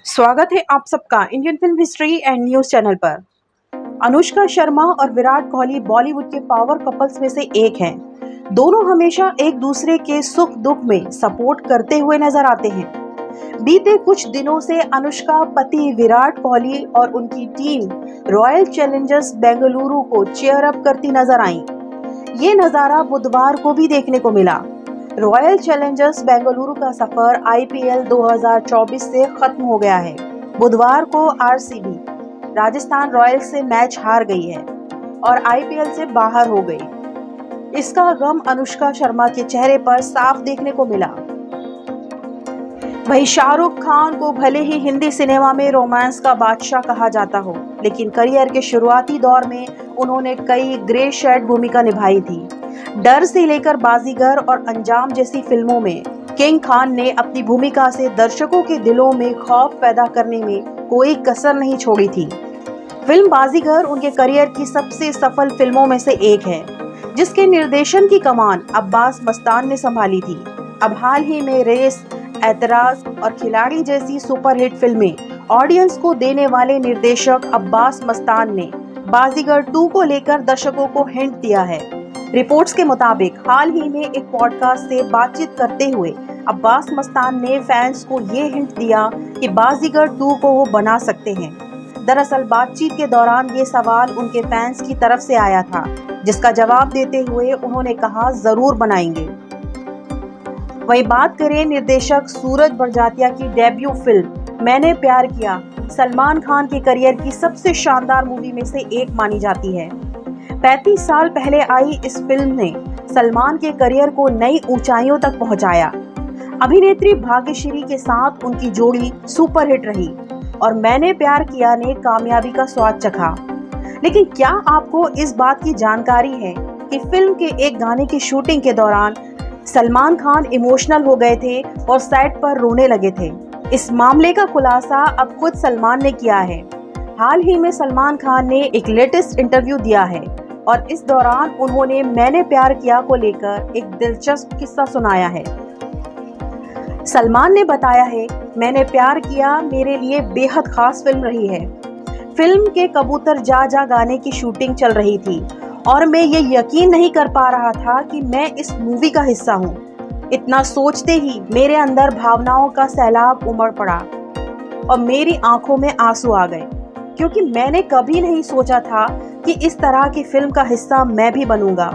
स्वागत है आप सबका Indian film history and news channel पर। अनुष्का शर्मा और विराट कोहली बॉलीवुड के पावर कपल्स में से एक हैं। दोनों हमेशा एक दूसरे के सुख दुख में सपोर्ट करते हुए नजर आते हैं। बीते कुछ दिनों से अनुष्का पति विराट कोहली और उनकी टीम रॉयल चैलेंजर्स बेंगलुरु को चीयर अप करती नजर आई। ये नजारा बुधवार को भी देखने को मिला। रॉयल चैलेंजर्स बेंगलुरु का सफर आईपीएल 2024 से खत्म हो गया है। बुधवार को आरसीबी राजस्थान रॉयल्स से मैच हार गई है और आईपीएल से बाहर हो गई। इसका गम अनुष्का शर्मा के चेहरे पर साफ देखने को मिला। वहीं शाहरुख खान को भले ही हिंदी सिनेमा में रोमांस का बादशाह कहा जाता हो, लेकिन करियर के शुरुआती दौर में उन्होंने कई ग्रे शेड भूमिका निभाई थी। डर से लेकर बाजीगर और अंजाम जैसी फिल्मों में किंग खान ने अपनी भूमिका से दर्शकों के दिलों में खौफ पैदा करने में कोई कसर नहीं छोड़ी थी। फिल्म बाजीगर उनके करियर की सबसे सफल फिल्मों में से एक है, जिसके निर्देशन की कमान अब्बास मस्तान ने संभाली थी। अब हाल ही में रेस, ऐतराज और खिलाड़ी जैसी सुपरहिट फिल्में ऑडियंस को देने वाले निर्देशक अब्बास मस्तान ने बाजीगर 2 को लेकर दर्शकों को हिंट दिया है। रिपोर्ट्स के मुताबिक हाल ही में एक पॉडकास्ट से बातचीत करते हुए अब्बास मस्तान ने फैंस को ये हिंट दिया कि बाजीगर 2 को वो बना सकते हैं। दरअसल बातचीत के दौरान ये सवाल उनके फैंस की तरफ से आया था, जिसका जवाब देते हुए उन्होंने कहा जरूर बनाएंगे। वहीं बात करें निर्देशक सूरज बड़जात्या की डेब्यू फिल्म मैंने प्यार किया, सलमान खान के करियर की सबसे शानदार मूवी में से एक मानी जाती है। 35 साल पहले आई इस फिल्म ने सलमान के करियर को नई ऊंचाइयों तक पहुंचाया। अभिनेत्री भाग्यश्री के साथ उनकी जोड़ी सुपरहिट रही और मैंने प्यार किया ने कामयाबी का स्वाद चखा। लेकिन क्या आपको इस बात की जानकारी है कि फिल्म के एक गाने की शूटिंग के दौरान सलमान खान इमोशनल हो गए थे और सेट पर रोने लगे थे। इस मामले का खुलासा अब खुद सलमान ने किया है। हाल ही में सलमान खान ने एक लेटेस्ट इंटरव्यू दिया है और इस दौरान उन्होंने मैंने प्यार किया को लेकर एक दिलचस्प किस्सा सुनाया है। सलमान ने बताया है, मैंने प्यार किया मेरे लिए बेहद खास फिल्म रही है। फिल्म के कबूतर जा जा गाने की शूटिंग चल रही थी और मैं ये यकीन नहीं कर पा रहा था कि मैं इस मूवी का हिस्सा हूँ। इतना सोचते ही मेरे अंदर भावनाओं का सैलाब उमड़ पड़ा और मेरी आंखों में आंसू आ गए, क्योंकि मैंने कभी नहीं सोचा था कि इस तरह की फिल्म का हिस्सा मैं भी बनूंगा।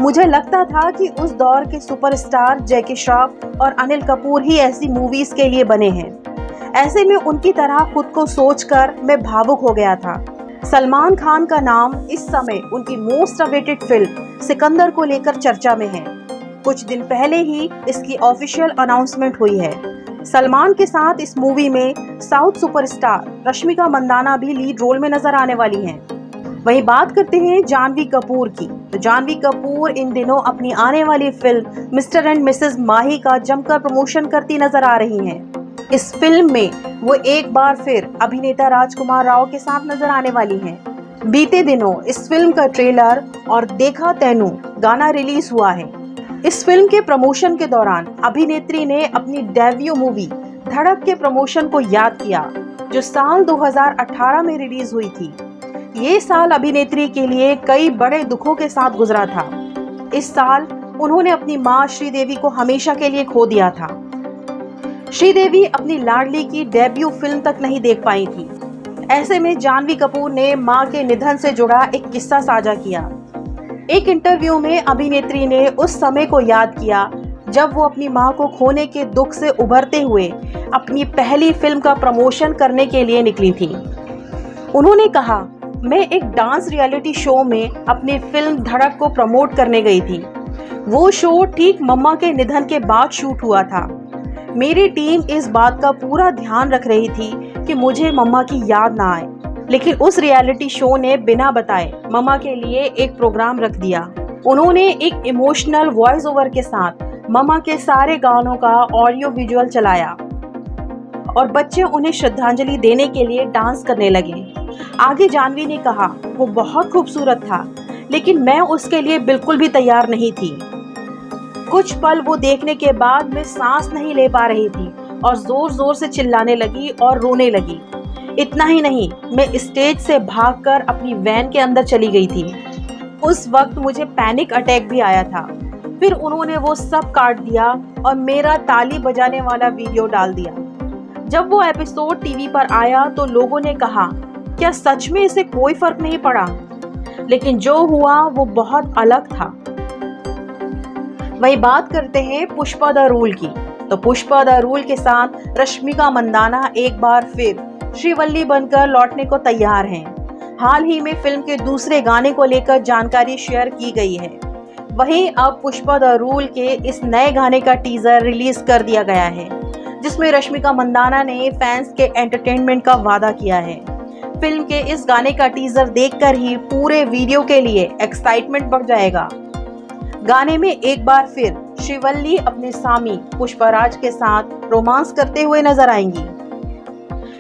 मुझे लगता था कि उस दौर के सुपरस्टार जैकी श्रॉफ और अनिल कपूर ही ऐसी मूवीज के लिए बने हैं। ऐसे में उनकी तरह खुद को सोचकर मैं भावुक हो गया था। सलमान खान का नाम इस समय उनकी मोस्ट अवेटेड फिल्म सिकंदर को लेकर चर्चा में है। कुछ दिन पहले ही इसकी ऑफिशियल अनाउंसमेंट हुई है। सलमान के साथ इस मूवी में साउथ सुपरस्टार रश्मिका मंदाना भी लीड रोल में नजर आने वाली हैं। वहीं बात करते हैं जानवी कपूर की, तो जानवी कपूर इन दिनों अपनी आने वाली फिल्म मिस्टर एंड मिसेस माही का जमकर प्रमोशन करती नजर आ रही हैं। इस फिल्म में वो एक बार फिर अभिनेता राजकुमार राव के साथ नजर आने वाली हैं। बीते दिनों इस फिल्म का ट्रेलर और देखा तैनू गाना रिलीज हुआ है। इस फिल्म के प्रमोशन के दौरान अभिनेत्री ने अपनी डेब्यू मूवी धड़क के प्रमोशन को याद किया, जो साल 2018 में रिलीज हुई थी। ये साल अभिनेत्री के लिए कई बड़े दुखों के साथ गुजरा था। इस साल उन्होंने अपनी मां श्रीदेवी को हमेशा के लिए खो दिया था। श्रीदेवी अपनी लाडली की डेब्यू फिल्म तक नहीं देख पाई थी। ऐसे में जानवी कपूर ने मां के निधन से जुड़ा एक किस्सा साझा किया। एक इंटरव्यू में अभिनेत्री ने उस समय को याद किया जब वो अपनी मां को खोने के दुख से उभरते हुए अपनी पहली फिल्म का प्रमोशन करने के लिए निकली थी। उन्होंने कहा, मैं एक डांस रियलिटी शो में अपनी फिल्म धड़क को प्रमोट करने गई थी। वो शो ठीक मम्मा के निधन के बाद शूट हुआ था। मेरी टीम इस बात का पूरा ध्यान रख रही थी कि मुझे मम्मा की याद ना आए, लेकिन उस रियलिटी शो ने बिना बताए मम्मा के लिए एक प्रोग्राम रख दिया। उन्होंने एक इमोशनल वॉइस ओवर के साथ मम्मा के सारे गानों का ऑडियो विजुअल चलाया और बच्चे उन्हें श्रद्धांजलि देने के लिए डांस करने लगे। आगे जानवी ने कहा, वो बहुत खूबसूरत था, लेकिन मैं उसके लिए बिल्कुल भी तैयार नहीं थी। कुछ पल वो देखने के बाद मैं सांस नहीं ले पा रही थी और जोर जोर से चिल्लाने लगी और रोने लगी। इतना ही नहीं, मैं स्टेज से भागकर अपनी वैन के अंदर चली गई थी। उस वक्त मुझे पैनिक अटैक भी आया था। फिर उन्होंने वो सब काट दिया और मेरा ताली बजाने वाला वीडियो डाल दिया। जब वो एपिसोड टीवी पर आया तो लोगों ने कहा, क्या सच में इसे कोई फर्क नहीं पड़ा? लेकिन जो हुआ वो बहुत अलग था। वही बात करते हैं पुष्पा द रूल की। तो पुष्पा द रूल के साथ रश्मिका मंदाना एक बार फिर श्रीवल्ली बनकर लौटने को तैयार हैं। हाल ही में फिल्म के दूसरे गाने को लेकर जानकारी शेयर की गई है। वहीं अब पुष्पा द रूल के इस नए गाने का टीजर रिलीज कर दिया गया है, जिसमें रश्मिका मंदाना ने फैंस के एंटरटेनमेंट का वादा किया है। फिल्म के इस गाने का टीजर देखकर ही पूरे वीडियो के लिए एक्साइटमेंट बढ़ जाएगा। गाने में एक बार फिर श्रीवल्ली अपने स्वामी पुष्पराज के साथ रोमांस करते हुए नजर आएंगी।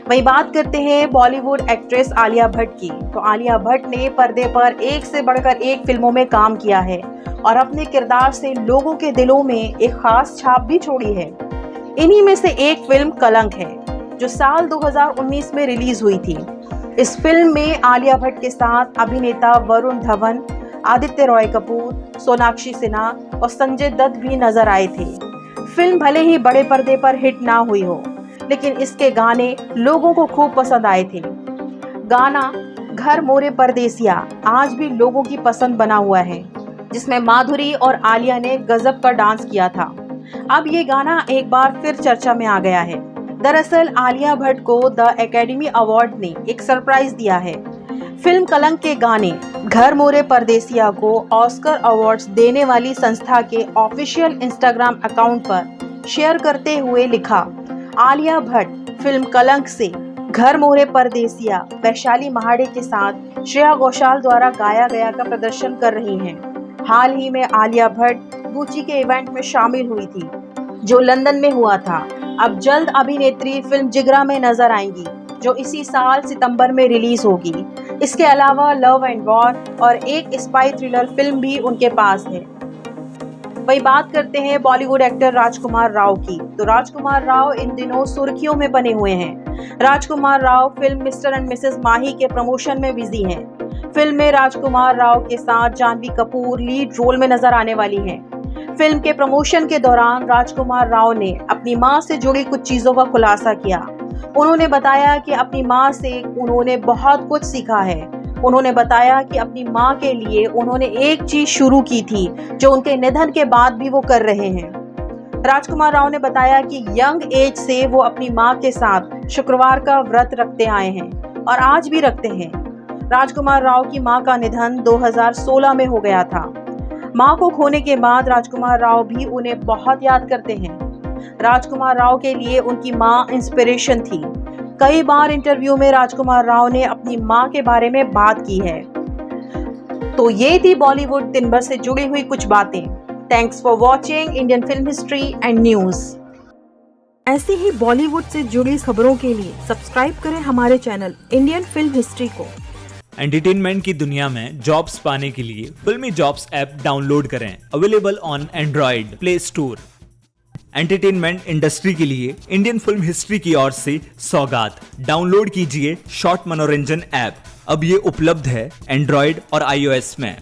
वही बात करते हैं बॉलीवुड एक्ट्रेस आलिया भट्ट की। तो आलिया भट्ट ने पर्दे पर एक से बढ़कर एक फिल्मों में काम किया है और अपने किरदार से लोगों के दिलों में एक खास छाप भी छोड़ी है। इन्हीं में से एक फिल्म कलंक है, जो साल 2019 में रिलीज हुई थी। इस फिल्म में आलिया भट्ट के साथ अभिनेता वरुण धवन, आदित्य रॉय कपूर, सोनाक्षी सिन्हा और संजय दत्त भी नजर आए थे। फिल्म भले ही बड़े पर्दे पर हिट ना हुई हो, लेकिन इसके गाने लोगों को खूब पसंद आए थे। गाना घर मोरे परदेसिया आज भी लोगों की पसंद बना हुआ है, जिसमें माधुरी और आलिया ने गजब का डांस किया था। अब ये गाना एक बार फिर चर्चा में आ गया है। दरअसल आलिया भट्ट को द एकेडमी अवार्ड ने एक सरप्राइज दिया है। फिल्म कलंक के गाने घर मोरे परदेसिया को ऑस्कर अवार्ड्स देने वाली संस्था के ऑफिशियल इंस्टाग्राम अकाउंट पर शेयर करते हुए लिखा, आलिया भट्ट फिल्म कलंक से घर मोरे परदेसिया वैशाली महाड़े के साथ श्रेया घोषाल द्वारा गाया गया का प्रदर्शन कर रही हैं। हाल ही में आलिया भट्ट गुची के इवेंट में शामिल हुई थी, जो लंदन में हुआ था। अब जल्द अभिनेत्री फिल्म जिगरा में नजर आएंगी, जो इसी साल सितंबर में रिलीज होगी। इसके अलावा लव एंड वॉर और एक स्पाई थ्रिलर फिल्म भी उनके पास है। वही बात करते हैं बॉलीवुड एक्टर राजकुमार राव की। तो राजकुमार राव इन दिनों सुर्खियों में बने हुए हैं। Rajkumar Rao film mister and missus Mahi के प्रमोशन में बिजी हैं। फिल्म में राजकुमार राव के साथ जानवी कपूर लीड रोल में नजर आने वाली हैं। फिल्म के प्रमोशन के दौरान राजकुमार राव ने अपनी मां से जुड़ी कुछ चीजों का खुलासा किया। उन्होंने बताया कि अपनी मां से उन्होंने बहुत कुछ सीखा है। उन्होंने बताया कि अपनी मां के लिए उन्होंने एक चीज शुरू की थी, जो उनके निधन के बाद भी वो कर रहे हैं। राजकुमार राव ने बताया कि यंग एज से वो अपनी मां के साथ शुक्रवार का व्रत रखते आए हैं और आज भी रखते हैं। राजकुमार राव की मां का निधन 2016 में हो गया था। मां को खोने के बाद राजकुमार राव भी उन्हें बहुत याद करते हैं। राजकुमार राव के लिए उनकी मां इंस्पिरेशन थी। कई बार इंटरव्यू में राजकुमार राव ने अपनी मां के बारे में बात की है। तो ये थी बॉलीवुड दिन भर से जुड़ी हुई कुछ बातें। Thanks for watching Indian film history and news. ऐसी ही बॉलीवुड से जुड़ी खबरों के लिए सब्सक्राइब करें हमारे चैनल इंडियन फिल्म हिस्ट्री को। एंटरटेनमेंट की दुनिया में जॉब्स पाने के लिए फिल्मी जॉब्स ऐप डाउनलोड करें। Available on Android play store. Entertainment industry के लिए इंडियन फिल्म हिस्ट्री की ओर से सौगात। डाउनलोड कीजिए शॉर्ट मनोरंजन ऐप। अब ये उपलब्ध है एंड्रॉइड और iOS में।